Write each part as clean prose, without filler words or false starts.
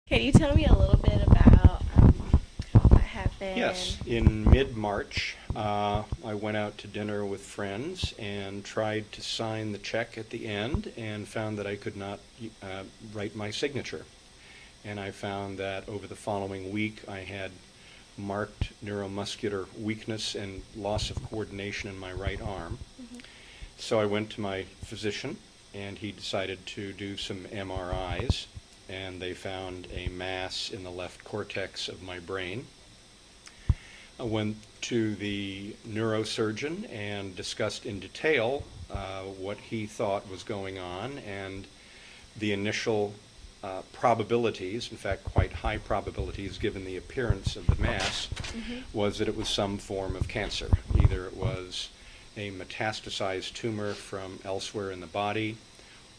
Can you tell me a little bit about what happened? Yes, in mid-March, I went out to dinner with friends and tried to sign the check at the end and found that I could not write my signature. And I found that over the following week I had marked neuromuscular weakness and loss of coordination in my right arm. Hmm. So I went to my physician and he decided to do some MRIs, and they found a mass in the left cortex of my brain. I went to the neurosurgeon and discussed in detail what he thought was going on, and the initial probabilities, in fact quite high probabilities given the appearance of the mass, Hmm. was that it was some form of cancer. Either it was a metastasized tumor from elsewhere in the body,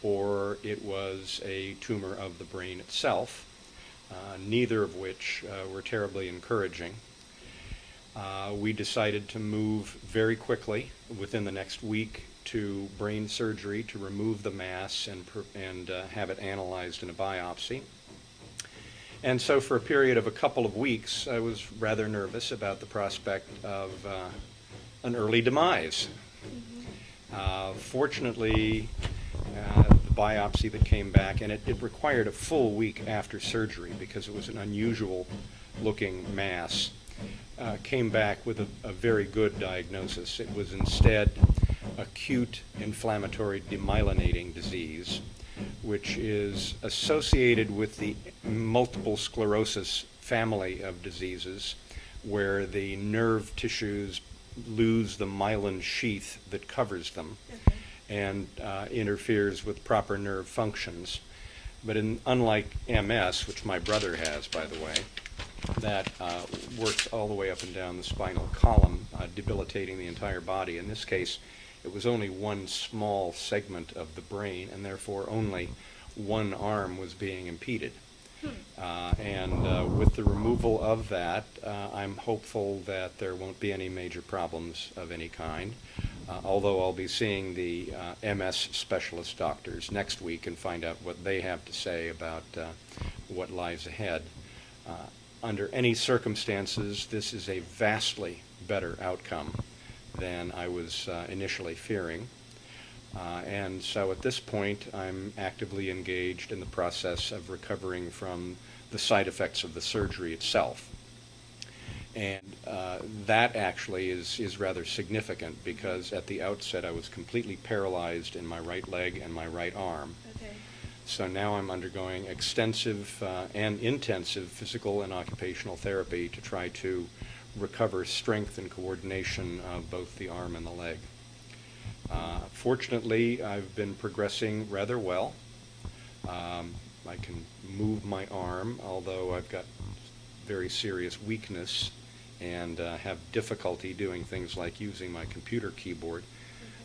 or it was a tumor of the brain itself, neither of which were terribly encouraging. We decided to move very quickly within the next week to brain surgery to remove the mass and have it analyzed in a biopsy. And so for a period of a couple of weeks, I was rather nervous about the prospect of an early demise. Hmm. Fortunately, the biopsy that came back, and it required a full week after surgery because it was an unusual looking mass, came back with a very good diagnosis. It was instead acute inflammatory demyelinating disease, which is associated with the multiple sclerosis family of diseases where the nerve tissues lose the myelin sheath that covers them Okay. and interferes with proper nerve functions. But unlike MS, which my brother has, by the way, that works all the way up and down the spinal column, debilitating the entire body. In this case, it was only one small segment of the brain, and therefore only one arm was being impeded. And with the removal of that, I'm hopeful that there won't be any major problems of any kind. Although I'll be seeing the MS specialist doctors next week and find out what they have to say about what lies ahead. Under any circumstances, this is a vastly better outcome than I was initially fearing. And so at this point, I'm actively engaged in the process of recovering from the side effects of the surgery itself. And that actually is rather significant because at the outset I was completely paralyzed in my right leg and my right arm. Okay. So now I'm undergoing extensive and intensive physical and occupational therapy to try to recover strength and coordination of both the arm and the leg. Fortunately, I've been progressing rather well. I can move my arm, although I've got very serious weakness and have difficulty doing things like using my computer keyboard.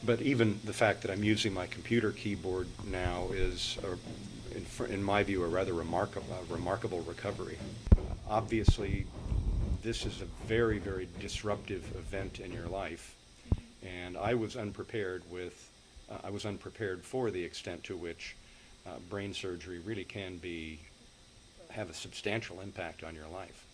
But even the fact that I'm using my computer keyboard now is, in my view, a rather remarkable recovery. Obviously, this is a very, very disruptive event in your life, and I was unprepared for the extent to which brain surgery really can have a substantial impact on your life.